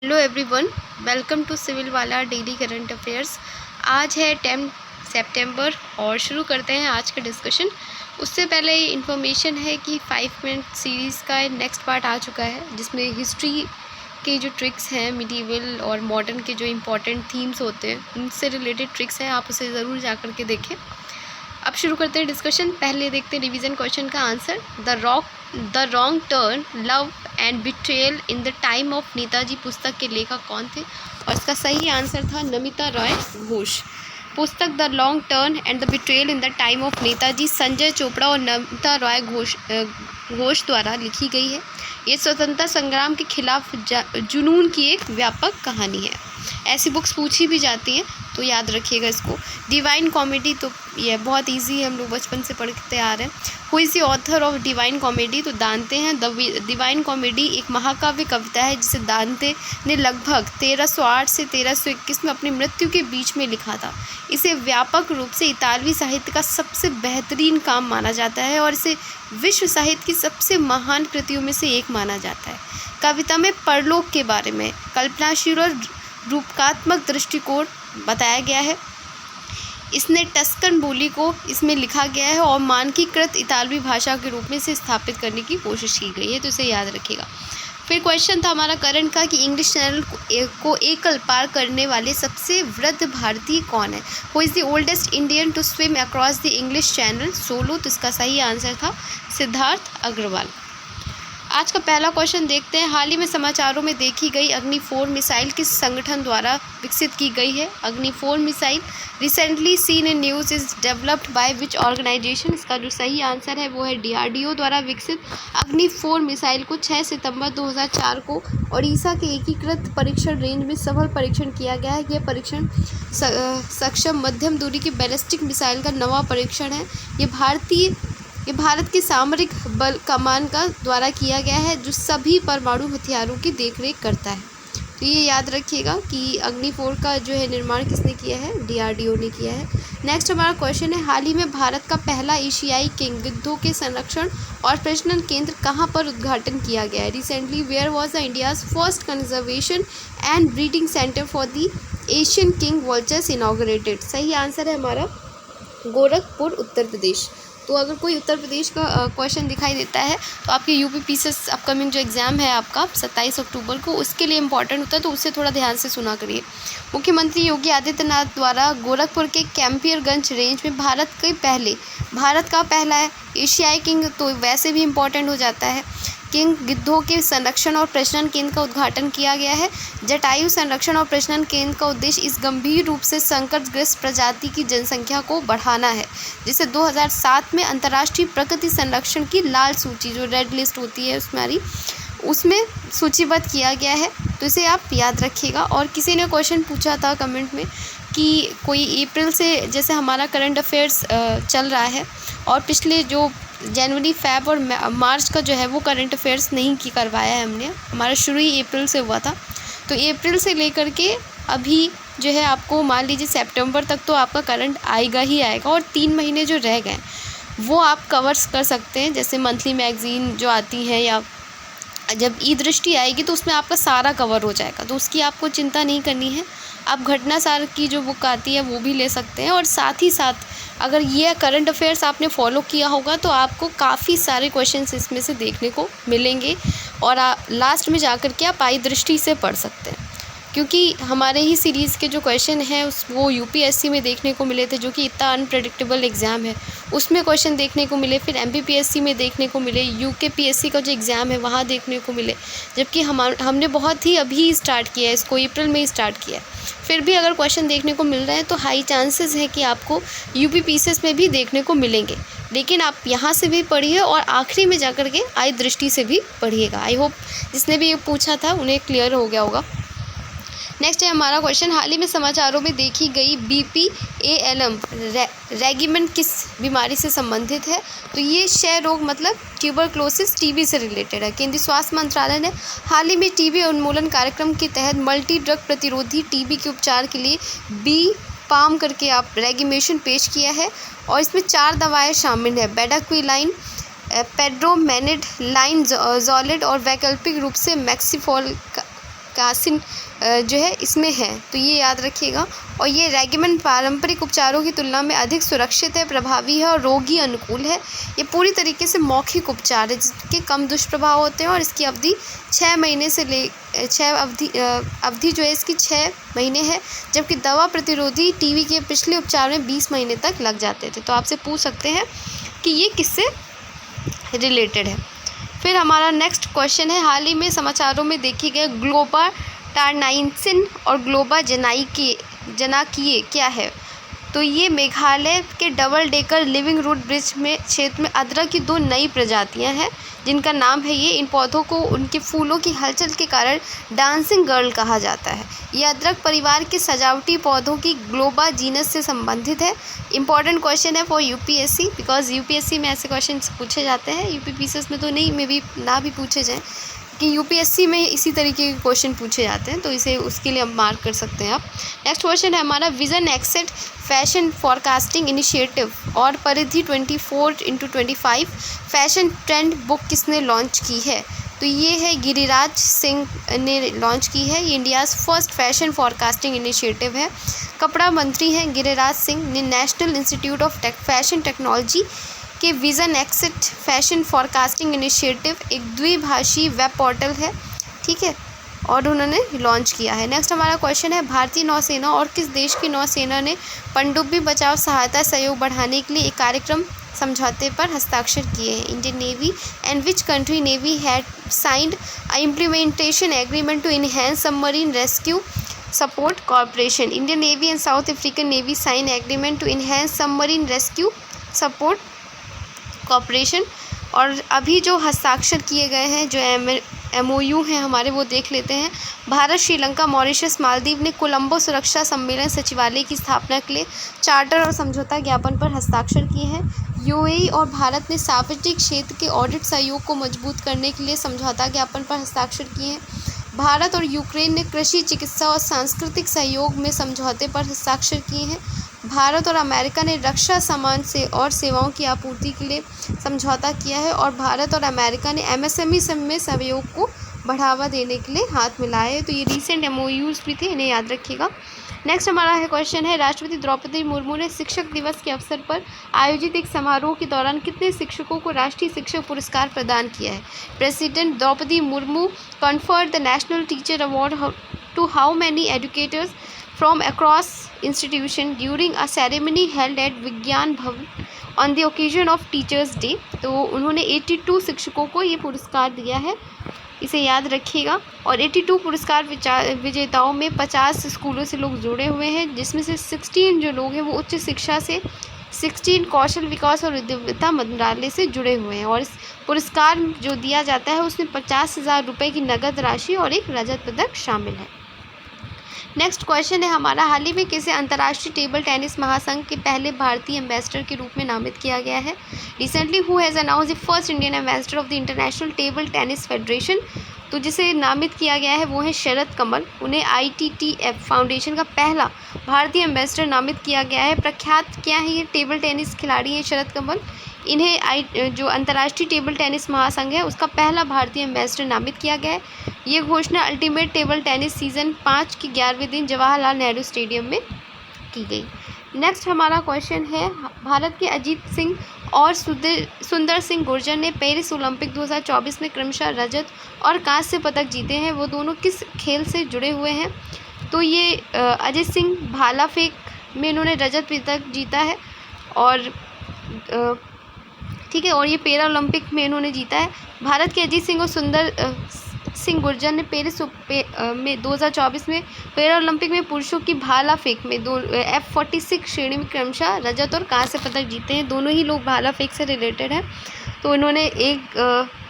Hello everyone, welcome to civil वाला daily current affairs. आज है 10 सितंबर और शुरू करते हैं आज का डिस्कशन। उससे पहले इन्फॉर्मेशन है कि 5 मिनट सीरीज़ का नेक्स्ट पार्ट आ चुका है, जिसमें हिस्ट्री के जो ट्रिक्स हैं, मिडीवल और मॉडर्न के जो इम्पोर्टेंट थीम्स होते हैं उनसे रिलेटेड ट्रिक्स हैं, आप उसे ज़रूर जा कर के देखें। अब शुरू करते हैं डिस्कशन। पहले देखते हैं रिवीजन क्वेश्चन का answer. The wrong turn, love and betrayal in the time of Netaji पुस्तक के लेखक कौन थे? और इसका सही आंसर था नमिता रॉय घोष। पुस्तक the long turn and the betrayal in the time of Netaji Sanjay Chopra और नमिता रॉय घोष द्वारा लिखी गई है। ये स्वतंत्रता संग्राम के खिलाफ जुनून की एक व्यापक कहानी है। ऐसी बुक्स पूछी भी जाती हैं, तो याद रखिएगा इसको। डिवाइन कॉमेडी, तो ये बहुत इजी है, हम लोग बचपन से पढ़ते आ रहे हैं। Who is the author of divine comedy? तो दांते हैं। डिवाइन कॉमेडी एक महाकाव्य कविता है जिसे दांते ने लगभग 1308 से 1321 में अपनी मृत्यु के बीच में लिखा था। इसे व्यापक रूप से इतालवी साहित्य का सबसे बेहतरीन काम माना जाता है और इसे विश्व साहित्य की सबसे महान कृतियों में से एक माना जाता है। कविता में परलोक के बारे में कल्पनाशील और रूपकात्मक दृष्टिकोण बताया गया है। इसने टस्कन बोली को इसमें लिखा गया है और मानकीकृत इतालवी भाषा के रूप में इसे स्थापित करने की कोशिश की गई है, तो इसे याद रखिएगा। फिर क्वेश्चन था हमारा करंट का कि इंग्लिश चैनल को एकल पार करने वाले सबसे वृद्ध भारतीय कौन है? Who is the oldest Indian to swim across the English Channel solo? तो इसका सही आंसर था सिद्धार्थ अग्रवाल। आज का पहला क्वेश्चन देखते हैं। हाल ही में समाचारों में देखी गई अग्नि 4 मिसाइल किस संगठन द्वारा विकसित की गई है? Agni 4 missile recently seen in news is developed by which organisation? इसका जो सही आंसर है वो है DRDO द्वारा विकसित। अग्नि 4 मिसाइल को 6 सितंबर 2004 को ओडिशा के एकीकृत परीक्षण रेंज में सफल परीक्षण किया गया है। यह परीक्षण सक्षम मध्यम दूरी की बैलिस्टिक मिसाइल का नवा परीक्षण है। ये भारत की सामरिक बल कमान का द्वारा किया गया है, जो सभी परमाणु हथियारों की देखरेख करता है। तो ये याद रखिएगा कि अग्नि 4 का जो है निर्माण किसने किया है? DRDO ने किया है। नेक्स्ट हमारा क्वेश्चन है, हाल ही में भारत का पहला एशियाई किंग गिद्धों के संरक्षण और प्रजनन केंद्र कहाँ पर उद्घाटन किया गया है? Recently where was the India's first conservation and breeding centre for the Asian king vultures inaugurated? सही आंसर है हमारा गोरखपुर, उत्तर प्रदेश। तो अगर कोई उत्तर प्रदेश का क्वेश्चन दिखाई देता है तो आपके UPPCS अपकमिंग जो एग्ज़ाम है आपका 27 अक्टूबर को, उसके लिए इम्पॉर्टेंट होता है, तो उससे थोड़ा ध्यान से सुना करिए। मुख्यमंत्री योगी आदित्यनाथ द्वारा गोरखपुर के कैंपियरगंज रेंज में भारत का पहला एशियाई किंग, तो वैसे भी इम्पॉर्टेंट हो जाता है, किंग गिद्धों के संरक्षण और प्रजनन केंद्र का उद्घाटन किया गया है। जटायु संरक्षण और प्रजनन केंद्र का उद्देश्य इस गंभीर रूप से संकटग्रस्त प्रजाति की जनसंख्या को बढ़ाना है, जिसे 2007 में अंतर्राष्ट्रीय प्रकृति संरक्षण की लाल सूची, जो रेड लिस्ट होती है उसमें सूचीबद्ध किया गया है। तो इसे आप याद रखिएगा। और किसी ने क्वेश्चन पूछा था कमेंट में कि कोई अप्रैल से, जैसे हमारा करंट अफेयर्स चल रहा है और पिछले जो जनवरी, फैब और मार्च का जो है वो करंट अफेयर्स नहीं करवाया है हमने, हमारा शुरू ही अप्रैल से हुआ था। तो अप्रैल से लेकर के अभी जो है आपको मान लीजिए सितंबर तक तो आपका करंट आएगा ही आएगा, और 3 महीने जो रह गए वो आप कवर्स कर सकते हैं। जैसे मंथली मैगज़ीन जो आती है, या जब ई दृष्टि आएगी तो उसमें आपका सारा कवर हो जाएगा, तो उसकी आपको चिंता नहीं करनी है। आप घटना सार की जो बुक आती है वो भी ले सकते हैं। और साथ ही साथ अगर ये करंट अफेयर्स आपने फॉलो किया होगा तो आपको काफ़ी सारे क्वेश्चंस इसमें से देखने को मिलेंगे, और लास्ट में जाकर के आप आई दृष्टि से पढ़ सकते हैं, क्योंकि हमारे ही सीरीज़ के जो क्वेश्चन हैं वो UPSC में देखने को मिले थे, जो कि इतना अनप्रेडिक्टेबल एग्ज़ाम है, उसमें क्वेश्चन देखने को मिले। फिर MPPSC में देखने को मिले, UKPSC का जो एग्ज़ाम है वहाँ देखने को मिले, जबकि हमने बहुत ही अभी स्टार्ट किया है, इसको अप्रैल में ही स्टार्ट किया है। फिर भी अगर क्वेश्चन देखने को मिल रहे हैं तो हाई चांसेस है कि आपको UPPCS में भी देखने को मिलेंगे, लेकिन आप यहाँ से भी पढ़िए और आखिरी में जाकर के आई दृष्टि से भी पढ़िएगा। आई होप जिसने भी ये पूछा था उन्हें क्लियर हो गया होगा। नेक्स्ट है हमारा क्वेश्चन, हाल ही में समाचारों में देखी गई BPALM रेगिमेंट किस बीमारी से संबंधित है? तो ये क्षय रोग मतलब ट्यूबरक्लोसिस, TB से रिलेटेड है। केंद्रीय स्वास्थ्य मंत्रालय ने हाल ही में TB उन्मूलन कार्यक्रम के तहत मल्टी ड्रग प्रतिरोधी TB के उपचार के लिए BPALM करके आप रेगिमेशन पेश किया है, और इसमें 4 दवाएँ शामिल है, बेडाक्विलाइन, पेड्रोमेनिड, लाइनज़ोलिड और वैकल्पिक रूप से मैक्सिफोल कासिन जो है इसमें है, तो ये याद रखिएगा। और ये रेगिमेंट पारंपरिक उपचारों की तुलना में अधिक सुरक्षित है, प्रभावी है और रोगी अनुकूल है। ये पूरी तरीके से मौखिक उपचार है जिसके कम दुष्प्रभाव होते हैं और इसकी अवधि 6 महीने से अवधि जो है इसकी 6 महीने है, जबकि दवा प्रतिरोधी टीबी के पिछले उपचार में 20 महीने तक लग जाते थे। तो आपसे पूछ सकते हैं कि ये किससे रिलेटेड है। फिर हमारा नेक्स्ट क्वेश्चन है, हाल ही में समाचारों में देखे गए ग्लोबाटार्नाइसिन और जनाकीय क्या है? तो ये मेघालय के double decker living root bridge में क्षेत्र में अदरक की 2 नई प्रजातियां हैं जिनका नाम है ये। इन पौधों को उनके फूलों की हलचल के कारण डांसिंग गर्ल कहा जाता है। ये अदरक परिवार के सजावटी पौधों की ग्लोबा जीनस से संबंधित है। इंपॉर्टेंट क्वेश्चन है फॉर यूपीएससी, बिकॉज यूपीएससी में ऐसे क्वेश्चन पूछे जाते हैं। यूपीपीसीएस में तो नहीं, में भी ना भी पूछे जाएँ कि यूपीएससी में इसी तरीके के क्वेश्चन पूछे जाते हैं, तो इसे उसके लिए आप मार्क कर सकते हैं आप। नेक्स्ट क्वेश्चन है हमारा, विजन एक्सेट फैशन फॉरकास्टिंग इनिशिएटिव और परिधि 24x25 फैशन ट्रेंड बुक किसने लॉन्च की है? तो ये है गिरिराज सिंह ने लॉन्च की है। ये India's first fashion forecasting initiative है। कपड़ा मंत्री हैं गिरिराज सिंह ने national institute of fashion technology के विज़न एक्सेट फैशन फॉरकास्टिंग इनिशिएटिव एक द्विभाषी वेब पोर्टल है, ठीक है, और उन्होंने लॉन्च किया है। नेक्स्ट हमारा क्वेश्चन है, भारतीय नौसेना और किस देश की नौसेना ने पनडुब्बी बचाव सहायता सहयोग बढ़ाने के लिए एक कार्यक्रम समझौते पर हस्ताक्षर किए हैं? Indian navy and which country navy had signed a implementation agreement to enhance submarine rescue support corporation? Indian navy and South African navy sign agreement to enhance submarine rescue support corporation. और अभी जो हस्ताक्षर किए गए हैं, जो MOU हैं हमारे, वो देख लेते हैं। भारत, श्रीलंका, मॉरिशस, मालदीव ने कोलंबो सुरक्षा सम्मेलन सचिवालय की स्थापना के लिए चार्टर और समझौता ज्ञापन पर हस्ताक्षर किए हैं। UAE और भारत ने सार्वजनिक क्षेत्र के ऑडिट सहयोग को मजबूत करने के लिए समझौता ज्ञापन पर हस्ताक्षर किए हैं। भारत और यूक्रेन ने कृषि, चिकित्सा और सांस्कृतिक सहयोग में समझौते पर हस्ताक्षर किए हैं। भारत और अमेरिका ने रक्षा सामान से और सेवाओं की आपूर्ति के लिए समझौता किया है और भारत और अमेरिका ने MSME में सहयोग को बढ़ावा देने के लिए हाथ मिलाए हैं। तो ये रीसेंट MOUs भी थे, इन्हें याद रखिएगा। नेक्स्ट हमारा है क्वेश्चन है, राष्ट्रपति द्रौपदी मुर्मू ने शिक्षक दिवस के अवसर पर आयोजित एक समारोह के दौरान कितने शिक्षकों को राष्ट्रीय शिक्षक पुरस्कार प्रदान किया है? President Draupadi Murmu conferred the national teacher award to how many educators from across institution during a ceremony held at Vigyan Bhavan on the occasion of teachers day? तो उन्होंने 82 शिक्षकों को ये पुरस्कार दिया है, इसे याद रखिएगा। और 82 पुरस्कार विजेताओं में 50 स्कूलों से लोग जुड़े हुए हैं, जिसमें से 16 जो लोग हैं वो उच्च शिक्षा से, 16 कौशल विकास और उद्यमिता मंत्रालय से जुड़े हुए हैं। और इस पुरस्कार जो दिया जाता है उसमें 50,000 रुपये की नकद राशि और एक रजत पदक शामिल है। नेक्स्ट क्वेश्चन है हमारा, हाल ही में किसे अंतर्राष्ट्रीय टेबल टेनिस महासंघ के पहले भारतीय एम्बेसडर के रूप में नामित किया गया है? Recently who has announce the first Indian ambassador of the international table tennis federation? तो जिसे नामित किया गया है वो है शरद कमल। उन्हें ITTF फाउंडेशन का पहला भारतीय एम्बेसडर नामित किया गया है। प्रख्यात क्या है, ये टेबल टेनिस खिलाड़ी हैं शरद कमल। इन्हें जो अंतर्राष्ट्रीय टेबल टेनिस महासंघ है उसका पहला भारतीय एम्बेसडर नामित किया गया है। ये घोषणा अल्टीमेट टेबल टेनिस सीज़न 5 के 11वें दिन जवाहरलाल नेहरू स्टेडियम में की गई। नेक्स्ट हमारा क्वेश्चन है, भारत के अजीत सिंह और सुंदर सिंह गुर्जर ने पेरिस ओलंपिक 2024 में क्रमशः रजत और कांस्य पदक जीते हैं, वो दोनों किस खेल से जुड़े हुए हैं? तो ये अजीत सिंह भाला फेंक में इन्होंने रजत पदक जीता है और ठीक है, और ये पैरा ओलंपिक में इन्होंने जीता है। भारत के अजीत सिंह और सुंदर सिंह गुर्जर ने पेरिस में 2024 में पैरा ओलंपिक में पुरुषों की भाला फेंक में F46 श्रेणी में क्रमशः रजत और कांस्य पदक जीते हैं। दोनों ही लोग भाला फेंक से रिलेटेड हैं, तो इन्होंने एक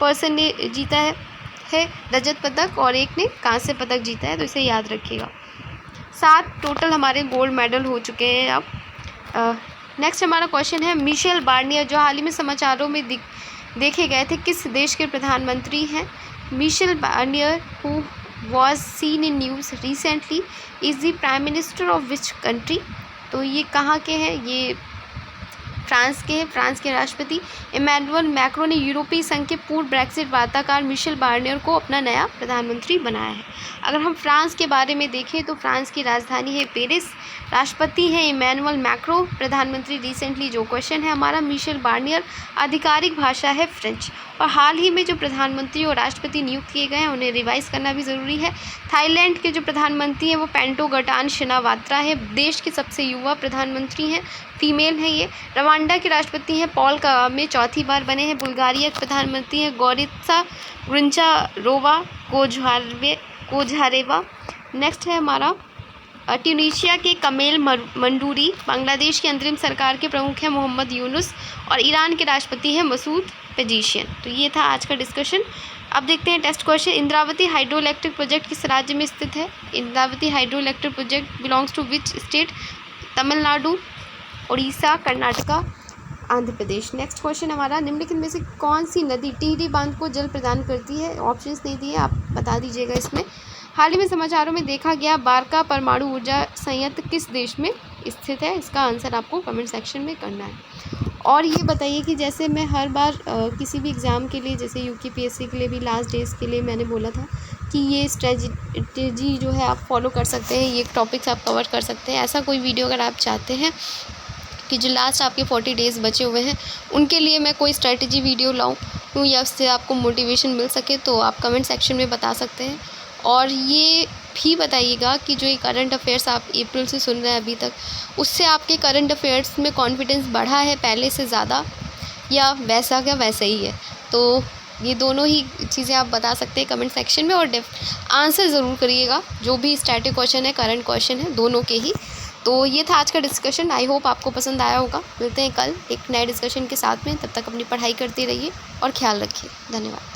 पर्सन ने जीता है रजत पदक और एक ने कांस्य पदक जीता है, तो इसे याद रखिएगा। 7 टोटल हमारे गोल्ड मेडल हो चुके हैं अब। नेक्स्ट हमारा क्वेश्चन है, मिशेल बार्नियर जो हाल ही में समाचारों में देखे गए थे किस देश के प्रधानमंत्री हैं? Michel Barnier who was seen in news recently is the prime minister of which country? तो ये कहाँ के हैं? ये फ्रांस के हैं। फ्रांस के राष्ट्रपति इमैनुअल मैक्रों ने यूरोपीय संघ के पूर्व ब्रेक्सिट वार्ताकार मिशेल बार्नियर को अपना नया प्रधानमंत्री बनाया है। अगर हम फ्रांस के बारे में देखें तो फ्रांस की राजधानी है पेरिस, राष्ट्रपति हैं इमैनुअल मैक्रो, प्रधानमंत्री रिसेंटली जो क्वेश्चन है हमारा मिशेल बार्नियर, आधिकारिक भाषा है फ्रेंच। और हाल ही में जो प्रधानमंत्री और राष्ट्रपति नियुक्त किए गए हैं उन्हें रिवाइज करना भी ज़रूरी है। थाईलैंड के जो प्रधानमंत्री हैं वो पेंटोगटान शिनावात्रा है, देश के सबसे युवा प्रधानमंत्री हैं, फीमेल हैं ये। रवांडा के राष्ट्रपति हैं पॉल कगामे, चौथी बार बने हैं। बुल्गारिया के प्रधानमंत्री हैं गोरित्सा ग्रुंचारोवा कोझारेवा। नेक्स्ट है हमारा ट्यूनीशिया के कमेल मंडूरी, बांग्लादेश की अंतरिम सरकार के प्रमुख हैं मोहम्मद यूनुस और ईरान के राष्ट्रपति हैं मसूद पेजिशियन। तो ये था आज का डिस्कशन। अब देखते हैं test question. Indravati hydro electric project किस राज्य में स्थित है? Indravati hydro electric project belongs to which state? Tamil Nadu, Orissa, Karnataka, Andhra Pradesh. Next question हमारा, निम्नलिखित में से कौन सी नदी टिहरी बांध को जल प्रदान करती है? ऑप्शंस नहीं दिए, आप बता दीजिएगा इसमें। हाल ही में समाचारों में देखा गया बारका परमाणु ऊर्जा संयंत्र किस देश में स्थित है? इसका आंसर आपको कमेंट सेक्शन में करना है। और ये बताइए कि जैसे मैं हर बार किसी भी एग्ज़ाम के लिए, जैसे यूपीपीएससी के लिए भी लास्ट डेज के लिए मैंने बोला था कि ये स्ट्रेटजी जो है आप फॉलो कर सकते हैं, ये टॉपिक्स आप कवर कर सकते हैं। ऐसा कोई वीडियो अगर आप चाहते हैं कि जो लास्ट आपके 40 डेज़ बचे हुए हैं उनके लिए मैं कोई स्ट्रेटजी वीडियो लाऊं या उससे आपको मोटिवेशन मिल सके, तो आप कमेंट सेक्शन में बता सकते हैं। और ये भी बताइएगा कि जो ये करंट अफेयर्स आप अप्रैल से सुन रहे हैं अभी तक, उससे आपके करंट अफेयर्स में कॉन्फिडेंस बढ़ा है पहले से ज़्यादा, या वैसा क्या वैसा ही है? तो ये दोनों ही चीज़ें आप बता सकते हैं कमेंट सेक्शन में, और आंसर ज़रूर करिएगा। जो भी स्टैटिक क्वेश्चन है, करंट क्वेश्चन है, दोनों के ही। तो ये था आज का डिस्कशन। आई होप आपको पसंद आया होगा। मिलते हैं कल एक नए डिस्कशन के साथ में। तब तक अपनी पढ़ाई करते रहिए और ख्याल रखिए। धन्यवाद।